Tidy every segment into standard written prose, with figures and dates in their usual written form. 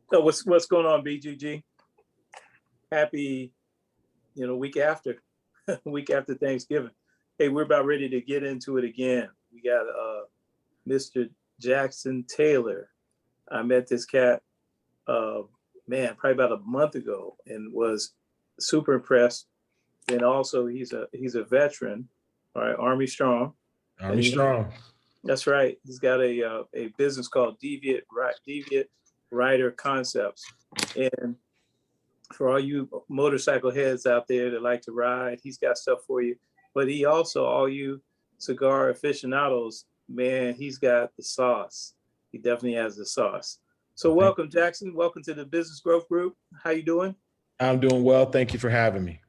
So what's going on, BGG? Happy, week after, week after Thanksgiving. Hey, we're about ready to get into it again. We got Mr. Jackson Taylor. I met this cat, uh, man, probably about a month ago, and was super impressed. And also, he's a veteran, all right, Army strong, and Army Strong. that's right. He's got a business called Deviant Rider Koncepts, and for all you motorcycle heads out there that like to ride, he's got stuff for you. But he also, all you cigar aficionados, man, he's got the sauce. He definitely has the sauce. So Thank welcome, Jackson. Welcome to the Business Growth Group. How you doing? I'm doing well. Thank you for having me.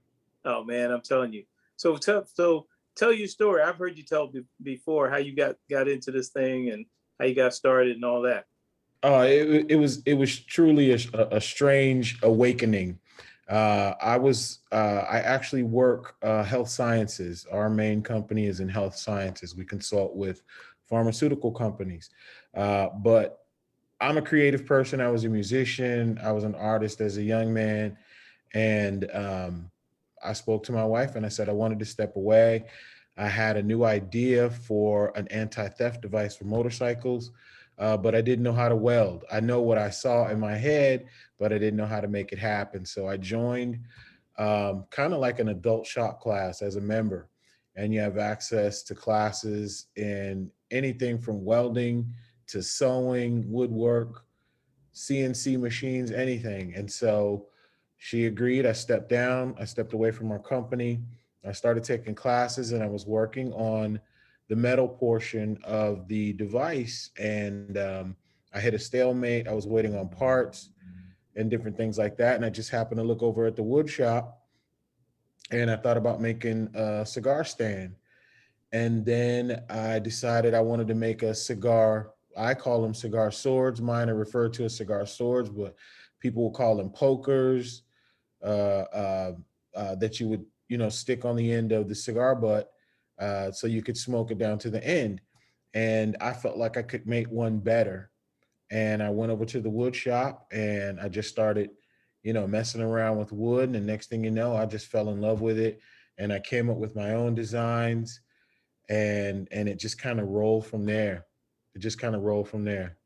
Oh man, I'm telling you. So tell your story. I've heard you tell before how you got into this thing and how you got started and all that. It was truly a strange awakening. I actually work health sciences. Our main company is in health sciences. We consult with pharmaceutical companies, but I'm a creative person. I was a musician. I was an artist as a young man, and I spoke to my wife and I said I wanted to step away. I had a new idea for an anti-theft device for motorcycles, but I didn't know how to weld. I know what I saw in my head, but I didn't know how to make it happen. So I joined kind of like an adult shop class as a member, and you have access to classes in anything from welding to sewing, woodwork, CNC machines, anything. And so she agreed. I stepped down. I stepped away from our company. I started taking classes and I was working on the metal portion of the device. And I hit a stalemate. I was waiting on parts and different things like that. And I just happened to look over at the wood shop and I thought about making a cigar stand. And then I decided I wanted to make a cigar. I call them cigar swords. Mine are referred to as cigar swords, but people will call them pokers, uh, uh, that you would, stick on the end of the cigar butt, so you could smoke it down to the end. And I felt like I could make one better. And I went over to the wood shop and I just started, messing around with wood. And the next thing you know, I just fell in love with it. And I came up with my own designs, and it just kind of rolled from there. It just kind of rolled from there.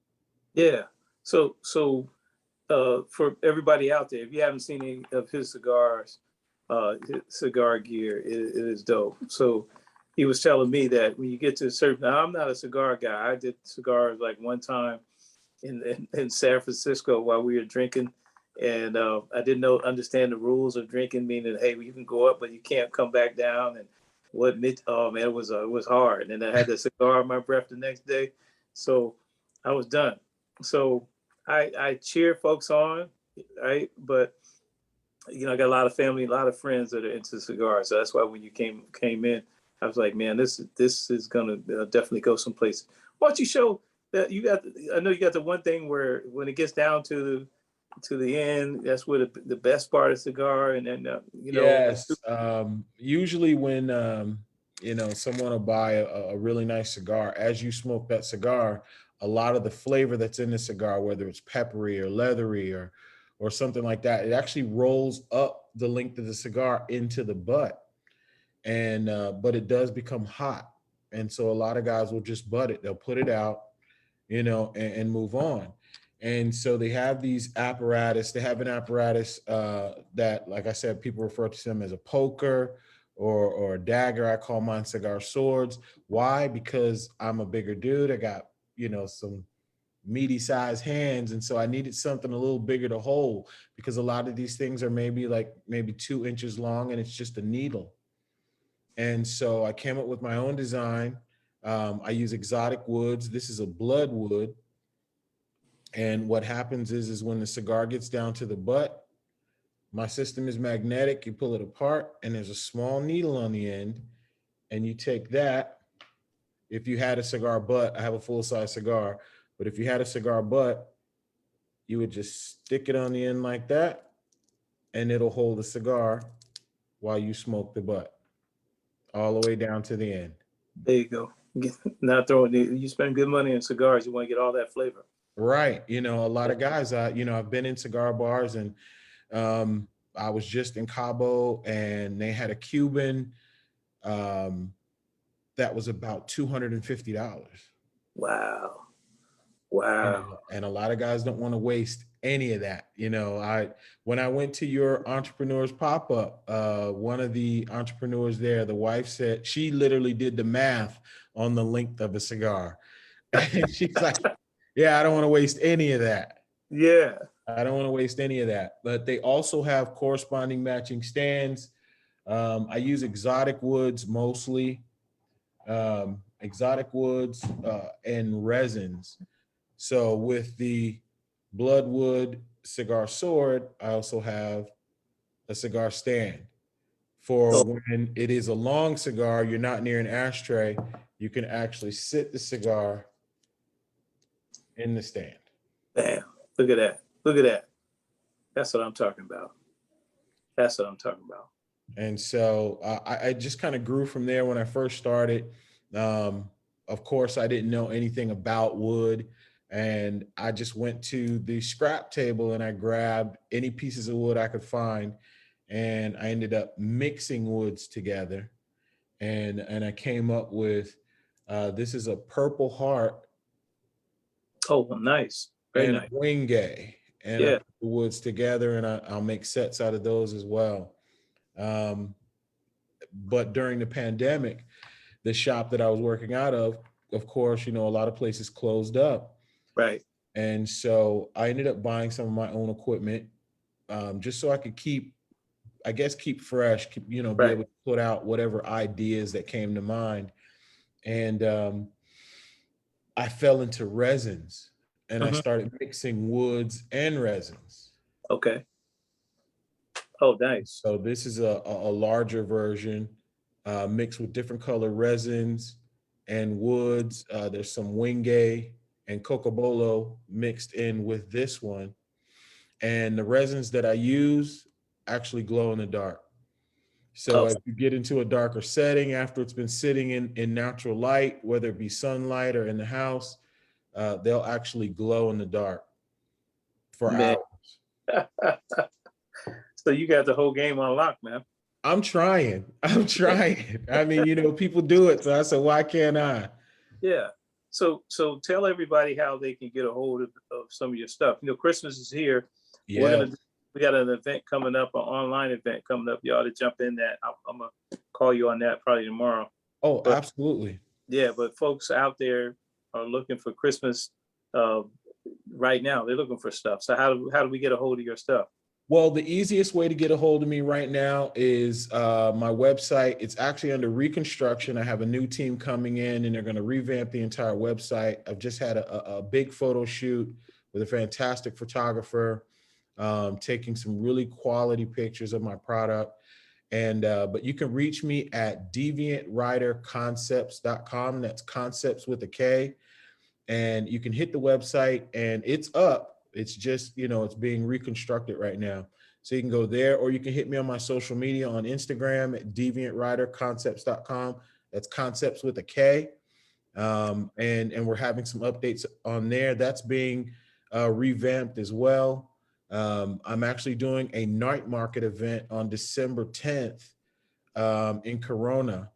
Yeah. So for everybody out there, if you haven't seen any of his cigars, his cigar gear, it is dope. So he was telling me that when you get to a certain, now I'm not a cigar guy. I did cigars like one time in San Francisco while we were drinking, and I didn't understand the rules of drinking, meaning hey, you can go up, but you can't come back down. And oh man, it was hard. And then I had the cigar in my breath the next day, so I was done. So I cheer folks on, right? But I got a lot of family, a lot of friends that are into cigars. So that's why when you came in, I was like, man, this is gonna definitely go someplace. Why don't you show that you got? I know you got the one thing where when it gets down to the end, that's where the best part of the cigar, and then Yes. Usually when someone will buy a really nice cigar, as you smoke that cigar, a lot of the flavor that's in the cigar, whether it's peppery or leathery or something like that, it actually rolls up the length of the cigar into the butt. And but it does become hot. And so a lot of guys will just butt it. They'll put it out, and move on. And so they have these apparatus. They have an apparatus that, like I said, people refer to them as a poker or a dagger. I call mine cigar swords. Why? Because I'm a bigger dude. I got some meaty sized hands, and so I needed something a little bigger to hold, because a lot of these things are maybe 2 inches long, and it's just a needle. And so I came up with my own design. I use exotic woods. This is a blood wood. And what happens is when the cigar gets down to the butt, my system is magnetic. You pull it apart, and there's a small needle on the end. And you take that. If you had a cigar butt, I have a full size cigar, but if you had a cigar butt, you would just stick it on the end like that, and it'll hold the cigar while you smoke the butt all the way down to the end. there you go. Not throwing you spend good money on cigars, you want to get all that flavor. Right. You know, a lot of guys, you know, I've been in cigar bars, and I was just in Cabo, and they had a Cuban um, that was about $250. Wow. And, Wow. and a lot of guys don't want to waste any of that. You know, when I went to your entrepreneurs pop-up, one of the entrepreneurs there, the wife said she literally did the math on the length of a cigar. And she's like, yeah, I don't want to waste any of that. Yeah. I don't want to waste any of that. But they also have corresponding matching stands. I use exotic woods mostly, exotic woods and resins. So with the Bloodwood cigar sword, I also have a cigar stand. For Oh, when it is a long cigar, you're not near an ashtray, you can actually sit the cigar in the stand. damn. Look at that. Look at that. That's what I'm talking about. That's what I'm talking about. And so I just kind of grew from there when I first started. Um, of course, I didn't know anything about wood. And I just went to the scrap table and I grabbed any pieces of wood I could find. And I ended up mixing woods together. And I came up with this is a Purple Heart Oh, well, nice. Very and a nice. Wingay. And I Yeah. put the woods together, and I'll make sets out of those as well. Um, but during the pandemic, the shop that I was working out of course, you know, a lot of places closed up. Right. And so I ended up buying some of my own equipment, just so I could keep fresh, be Right. able to put out whatever ideas that came to mind. And I fell into resins, and I Hmm. started mixing woods and resins. Okay. Oh, nice. So this is a larger version, mixed with different color resins and woods. There's some Wingay and Cocobolo mixed in with this one. And the resins that I use actually glow in the dark. So Oh, as you get into a darker setting after it's been sitting in natural light, whether it be sunlight or in the house, they'll actually glow in the dark for man. hours. So you got the whole game on lock, man. I'm trying. I'm trying. I mean, you know, people do it. So I said, why can't I? Yeah. So tell everybody how they can get a hold of some of your stuff. You know, Christmas is here. We're Yeah. gonna we got an event coming up, an online event coming up. You ought to jump in that. I'm gonna call you on that probably tomorrow. Oh, But absolutely. yeah, but folks out there are looking for Christmas uh, right now. They're looking for stuff. So how do we get a hold of your stuff? Well, the easiest way to get a hold of me right now is my website. It's actually under reconstruction. I have a new team coming in, and they're going to revamp the entire website. I've just had a big photo shoot with a fantastic photographer, taking some really quality pictures of my product. And but you can reach me at deviantriderkoncepts.com. That's concepts with a K. And you can hit the website, and it's up. It's just, you know, it's being reconstructed right now. So you can go there, or you can hit me on my social media on Instagram at deviantriderkoncepts.com. That's concepts with a K. And we're having some updates on there. That's being revamped as well. I'm actually doing a night market event on December 10th in Corona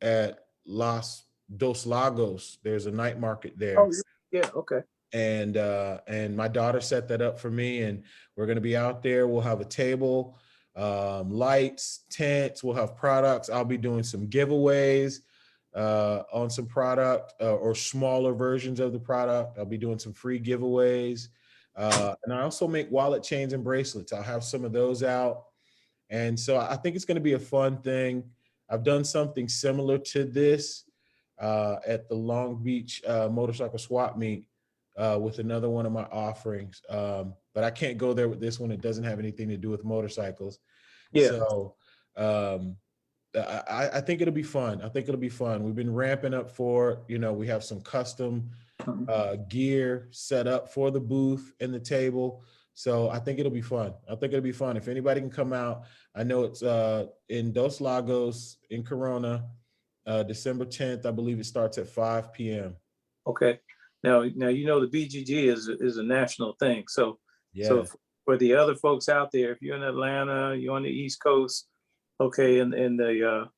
at Dos Lagos. There's a night market Oh, there, yeah. Okay. and my daughter set that up for me, and we're going to be out there. We'll have a table, lights, tents. We'll have products. I'll be doing some giveaways on some product or smaller versions of the product. I'll be doing some free giveaways, and I also make wallet chains and bracelets. I'll have some of those out. And so I think it's going to be a fun thing. I've done something similar to this at the Long Beach motorcycle swap meet with another one of my offerings. But I can't go there with this one. It doesn't have anything to do with motorcycles. Yeah. So I think it'll be fun. I think it'll be fun. We've been ramping up for it. You know, we have some custom Mhm. gear set up for the booth and the table. So I think it'll be fun. I think it'll be fun. If anybody can come out, I know it's in Dos Lagos in Corona, December 10th. I believe it starts at 5 p.m. Okay. Now you know the BGG is a national thing. So Yes. for the other folks out there, if you're in Atlanta, you're on the East Coast, okay, in the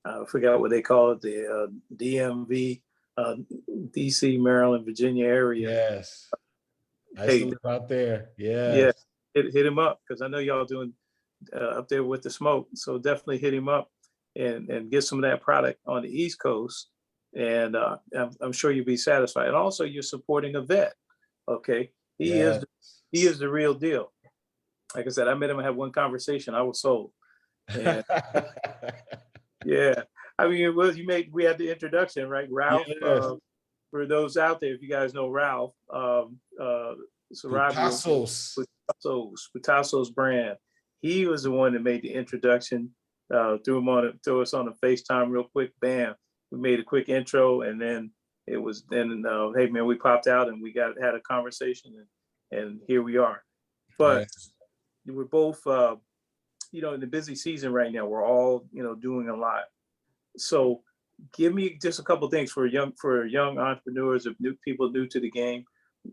I forgot what they call it, the DMV, uh, DC, Maryland, Virginia area. Yes. I used to Hey, live out there. yeah, Yes. hit him up because I know y'all doing up there with the smoke. So definitely hit him up and get some of that product on the East Coast, and I'm sure you'll be satisfied. And also, you're supporting a vet. Okay, Yes. he is the real deal. Like I said, I met him. I had one conversation. I was sold, and yeah, I mean, it was we had the introduction, right? Ralph. Yes. For those out there, if you guys know Ralph, Sarabia Picassos. Pitasso's brand. He was the one that made the introduction. Threw us on a FaceTime real quick. Bam, we made a quick intro, and then it was then. Hey man, we popped out and we had a conversation, and here we are. But Yes. we're both, in the busy season right now. We're all doing a lot. So give me just a couple of things for young entrepreneurs or new people new to the game.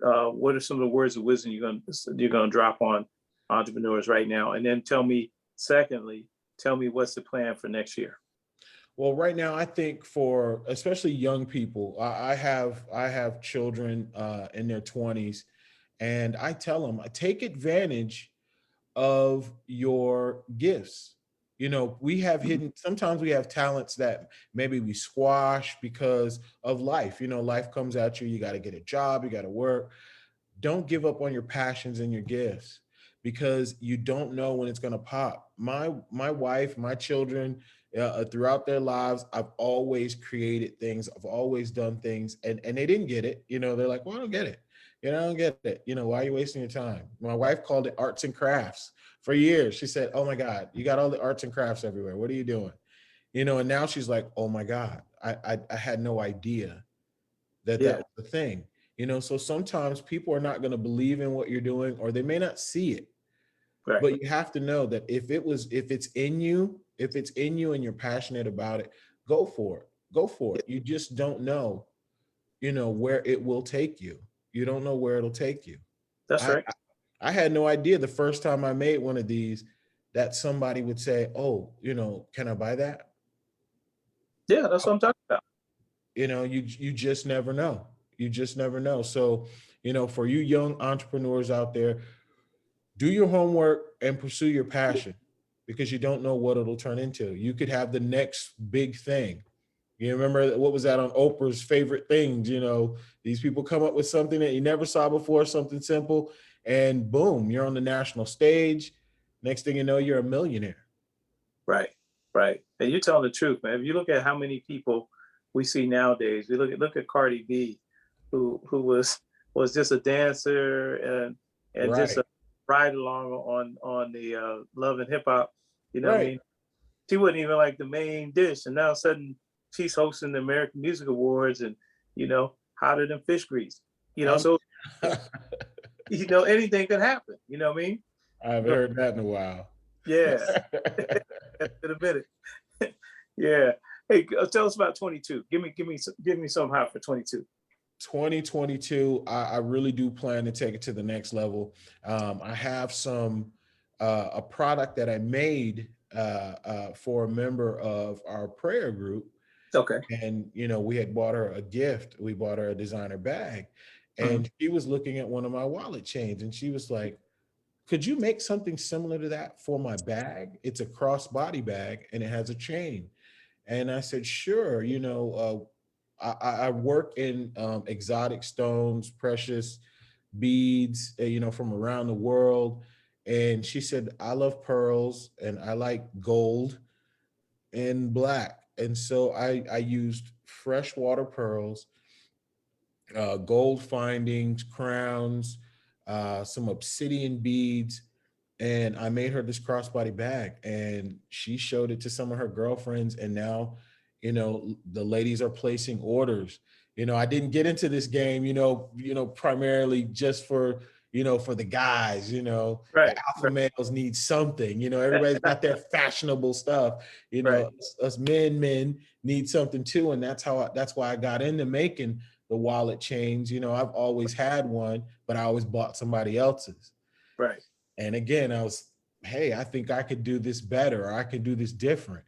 What are some of the words of wisdom you're gonna drop on entrepreneurs right now? And then secondly, tell me what's the plan for next year. Well, right now, I think for especially young people, I have children in their 20s, and I tell them, take advantage of your gifts. We have sometimes we have talents that maybe we squash because of life. Life comes at you, you got to get a job, you got to work. Don't give up on your passions and your gifts because you don't know when it's going to pop. My wife, my children, throughout their lives, I've always created things. I've always done things, and they didn't get it. They're like, well, I don't get it. I don't get it. Why are you wasting your time? My wife called it arts and crafts for years. She said, oh my God, you got all the arts and crafts everywhere. What are you doing? And now she's like, oh my God, I had no idea that Yeah, was the thing. So sometimes people are not going to believe in what you're doing, or they may not see it. right. But you have to know that if it's in you and you're passionate about it, go for it. Go for Yeah, it. You just don't know, where it will take you. You don't know where it'll take you. that's I right. I had no idea the first time I made one of these that somebody would say, "Oh, can I buy that?" Yeah, that's what I'm talking about. You just never know. You just never know. So, for you young entrepreneurs out there, do your homework and pursue your passion because you don't know what it'll turn into. You could have the next big thing. You remember what was that on Oprah's favorite things? These people come up with something that you never saw before, something simple, and boom, you're on the national stage. Next thing you know, you're a millionaire. Right, right. And you're telling the truth, man. If you look at how many people we see nowadays, we look at Cardi B, who was just a dancer and just Right, a ride along on the Love and Hip Hop. You know what I right. mean? She wasn't even like the main dish, and now all of a sudden she's hosting the American Music Awards, and hotter than fish grease. I'm, So I anything could happen. You know what I mean? haven't But heard that in a while. yeah, in a minute. Yeah. Hey, tell us about 22. Give me some hot for 22. 2022, I really do plan to take it to the next level. I have a product that I made for a member of our prayer group, Okay. and we had bought her a gift. We bought her a designer bag, Mhm. and she was looking at one of my wallet chains, and she was like, "Could you make something similar to that for my bag? It's a crossbody bag, and it has a chain." And I said, sure. I work in exotic stones, precious beads, from around the world. And she said, I love pearls and I like gold and black. And so I used freshwater pearls, gold findings, crowns, some obsidian beads, and I made her this crossbody bag, and she showed it to some of her girlfriends, and now, the ladies are placing orders. I didn't get into this game, primarily just for the guys. The Right. alpha males need something. Everybody's got their fashionable stuff. Right. Us men need something too, and that's why I got into making the wallet chains. You know, I've always had one, but I always bought somebody else's. Right. And again, hey, I think I could do this better, or I could do this different.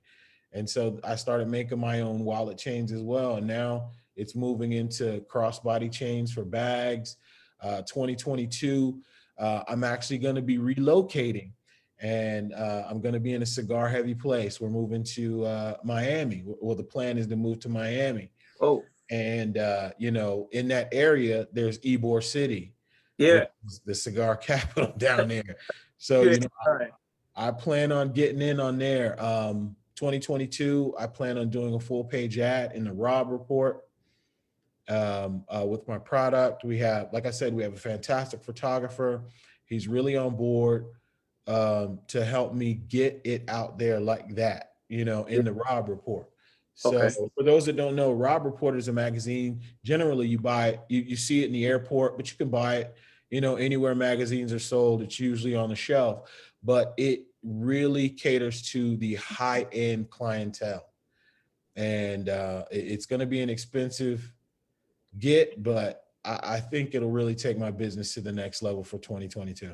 And so I started making my own wallet chains as well. And now it's moving into crossbody chains for bags. 2022, I'm actually going to be relocating, and I'm going to be in a cigar heavy place. We're moving to Miami. Well, the plan is to move to Miami. Oh, And, you know, in that area, there's Ybor City, yeah. which is the cigar capital down there. So, You you ain't know, lying. I plan on getting in on there. 2022, I plan on doing a full page ad in the Rob Report with my product. We have, like I said, we have a fantastic photographer. He's really on board to help me get it out there like that, you know, in the Rob Report. So Okay. for those that don't know, Rob Report is a magazine. Generally, you buy it, you see it in the airport, but you can buy it, you know, anywhere magazines are sold. It's usually on the shelf, but it really caters to the high-end clientele. And it's going to be an expensive get, but I think it'll really take my business to the next level for 2022.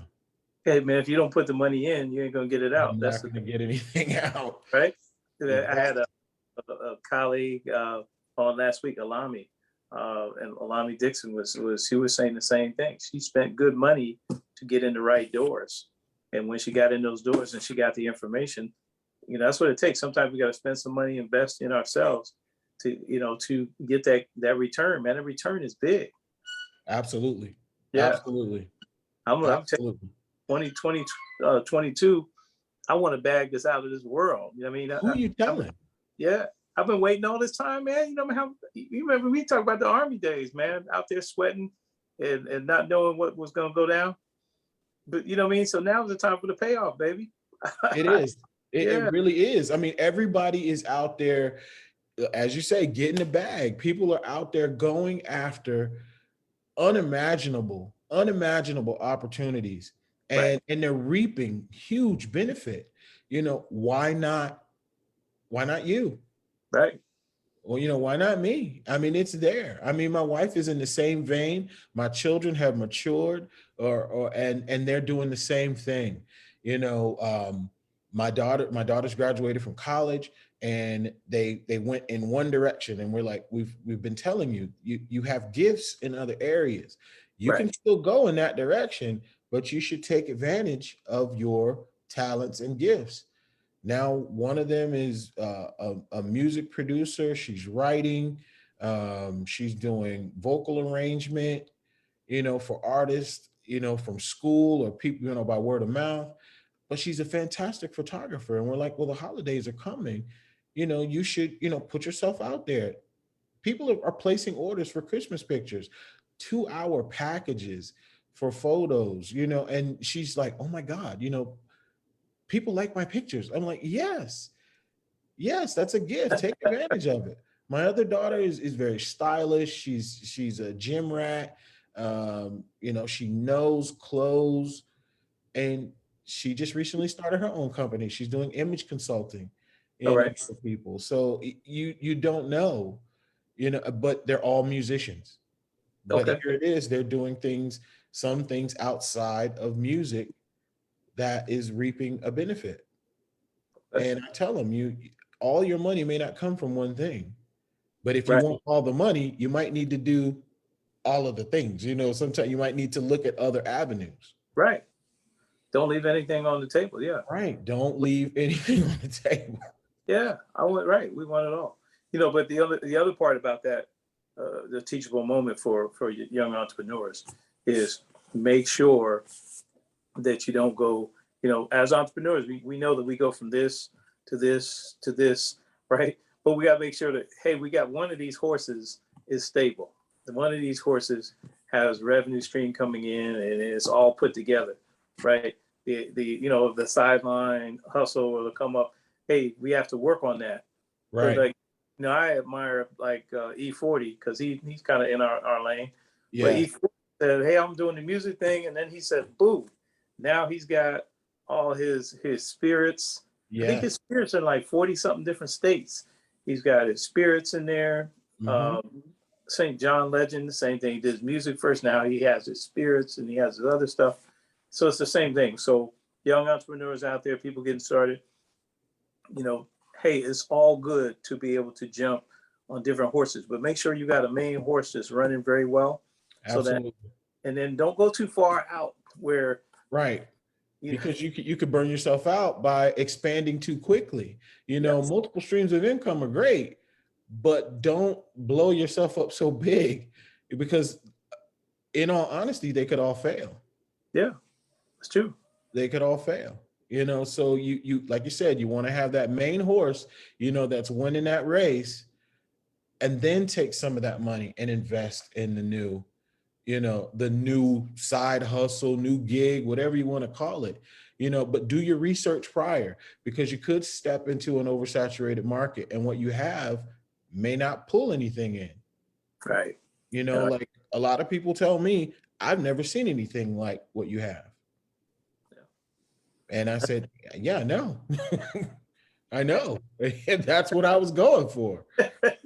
Hey man, if you don't put the money in, you ain't gonna get it out. I'm That's not the going to get anything out. right. I had Exactly. a colleague on last week, Alami, and Alami Dixon she was saying the same thing. She spent good money to get in the right doors, and when she got in those doors and she got the information, you know, that's what it takes. Sometimes we got to spend some money, invest in ourselves to, you know, to get that return. Man, the return is big. Absolutely. Yeah, Absolutely. I'm telling Absolutely. you, 22, I want to bag this out of this world. You know what I mean? Who are you telling? Yeah, I've been waiting all this time, man. You know how you remember we talked about the army days, man, out there sweating and not knowing what was gonna go down. But you know what I mean? So now's the time for the payoff, baby. It is. It Yeah, really is. I mean, everybody is out there, as you say, getting the bag. People are out there going after unimaginable opportunities, right, and they're reaping huge benefit. You know, why not you? right, Well, you know, why not me? I mean, it's there. I mean, my wife is in the same vein. My children have matured, and they're doing the same thing. You know, my daughter's graduated from college, and they went in one direction, and we're like, we've been telling you, you have gifts in other areas. You right. can still go in that direction, but you should take advantage of your talents and gifts. Now, one of them is a music producer. She's writing. She's doing vocal arrangement, you know, for artists, you know, from school or people, you know, by word of mouth. But she's a fantastic photographer. And we're like, well, the holidays are coming. You know, you should, you know, put yourself out there. People are placing orders for Christmas pictures, 2-hour packages for photos, you know, and she's like, oh my God, you know, people like my pictures. I'm like, yes, yes, that's a gift. Take advantage of it. My other daughter is very stylish. She's a gym rat. You know, she knows clothes, and she just recently started her own company. She's doing image consulting, All you know, right. for people. So you don't know, you know, but they're all musicians. But Okay. here it is, they're doing things, some things outside of music that is reaping a benefit. And I tell them, all your money may not come from one thing, but if you Right. want all the money, you might need to do all of the things. You know, sometimes you might need to look at other avenues. Right. Don't leave anything on the table. Yeah. Right. Don't leave anything on the table. Yeah. I went right. We want it all. You know, but the other part about that, the teachable moment for young entrepreneurs is make sure that you don't go, you know, as entrepreneurs, we know that we go from this to this to this, right? But we got to make sure that, hey, we got one of these horses is stable. One of these horses has revenue stream coming in and it's all put together, right? The you know, the sideline hustle will come up. Hey, we have to work on that. Because Right. like, you know, I admire like E40 because he's kind of in our lane. But Yeah. E40 said, hey, I'm doing the music thing. And then he said, boom, now he's got all his spirits. I think his Yes. spirits in like 40 something different states. He's got his spirits in there. Hmm. Um, St. John legend, the same thing. He did music first. Now he has his spirits and he has his other stuff. So it's the same thing. So young entrepreneurs out there, people getting started, you know, hey, it's all good to be able to jump on different horses, but make sure you got a main horse that's running very well. Absolutely. So that, and then don't go too far out where, right. Because you could burn yourself out by expanding too quickly. You know, yes. multiple streams of income are great, but don't blow yourself up so big, because in all honesty, they could all fail. Yeah, it's true. They could all fail. You know, so you like you said, you want to have that main horse, you know, that's winning that race, and then take some of that money and invest in the new, you know, the new side hustle, new gig, whatever you want to call it, you know, but do your research prior, because you could step into an oversaturated market and what you have may not pull anything in. Right. You know, like a lot of people tell me, I've never seen anything like what you have. Yeah. And I said, yeah, I know. I know. And that's what I was going for.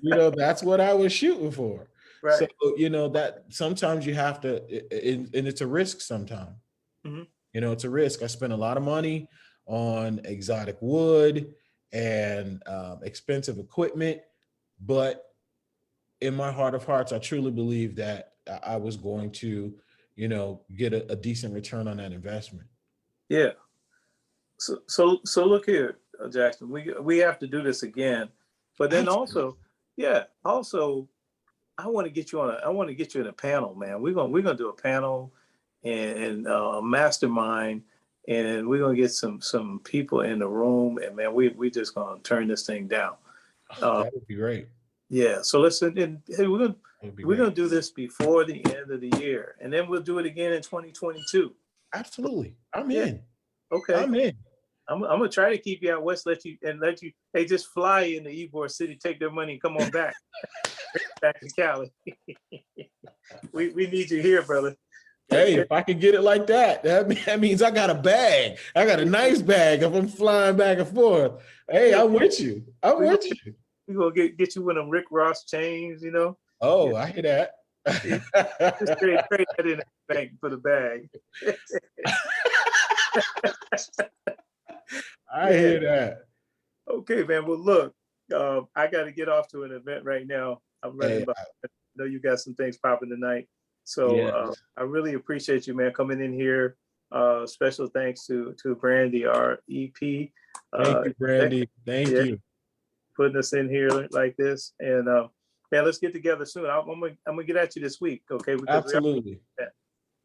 You know, that's what I was shooting for. Right. So, you know, that sometimes you have to, and it's a risk sometimes. Mm-hmm. You know, it's a risk. I spent a lot of money on exotic wood and expensive equipment, but in my heart of hearts, I truly believe that I was going to, you know, get a decent return on that investment. Yeah. So look here, Jackson, we have to do this again, but then also, I want to get you in a panel, man. We're gonna do a panel and a mastermind, and we're gonna get some people in the room, and man, we just gonna turn this thing down. That would be great. Yeah. So listen, and hey, we're gonna do this before the end of the year, and then we'll do it again in 2022. Absolutely, I'm in. Okay, I'm in. I'm gonna try to keep you out west, let you, hey, just fly into Ybor City, take their money, and come on back, back to Cali. we need you here, brother. Hey, if I can get it like that, that means I got a bag. I got a nice bag if I'm flying back and forth. Hey, I'm with you. I'm with you. We gonna get you one of them Rick Ross chains, you know. Oh, I hear that. Just trade that in the bank for the bag. I hear that. Okay, man. Well, look, I got to get off to an event right now. I'm running. I know you got some things popping tonight, so I really appreciate you, man, coming in here. Special thanks to Brandy, our EP. Thank you, Brandy. Thank you. Putting us in here like this, and man, let's get together soon. I'm gonna get at you this week, okay? Absolutely.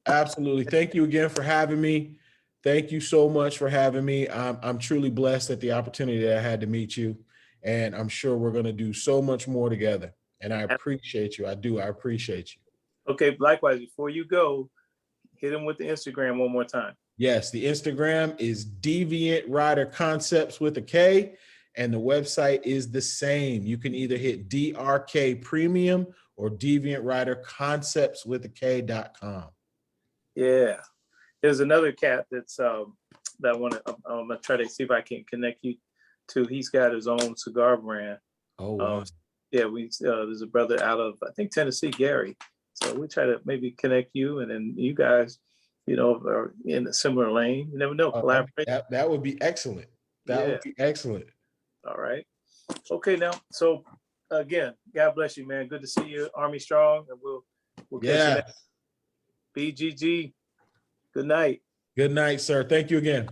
Absolutely. Thank you again for having me. Thank you so much for having me. I'm truly blessed at the opportunity that I had to meet you, and I'm sure we're going to do so much more together. And I appreciate you. I do. I appreciate you. Okay. Likewise, before you go, hit them with the Instagram one more time. Yes, the Instagram is Deviant Rider Koncepts with a K, and the website is the same. You can either hit DRK Premium or Deviant Rider Koncepts with a K.com. Yeah. There's another cat that's that I'm gonna try to see if I can connect you to. He's got his own cigar brand. Oh wow. Yeah, there's a brother out of, I think, Tennessee, Gary. So we try to maybe connect you, and then you guys, you know, are in a similar lane. You never know, collaborate. That would be excellent. That would be excellent. All right. Okay, now, so again, God bless you, man. Good to see you, Army Strong, and we'll catch you next. BGG. Good night. Good night, sir. Thank you again.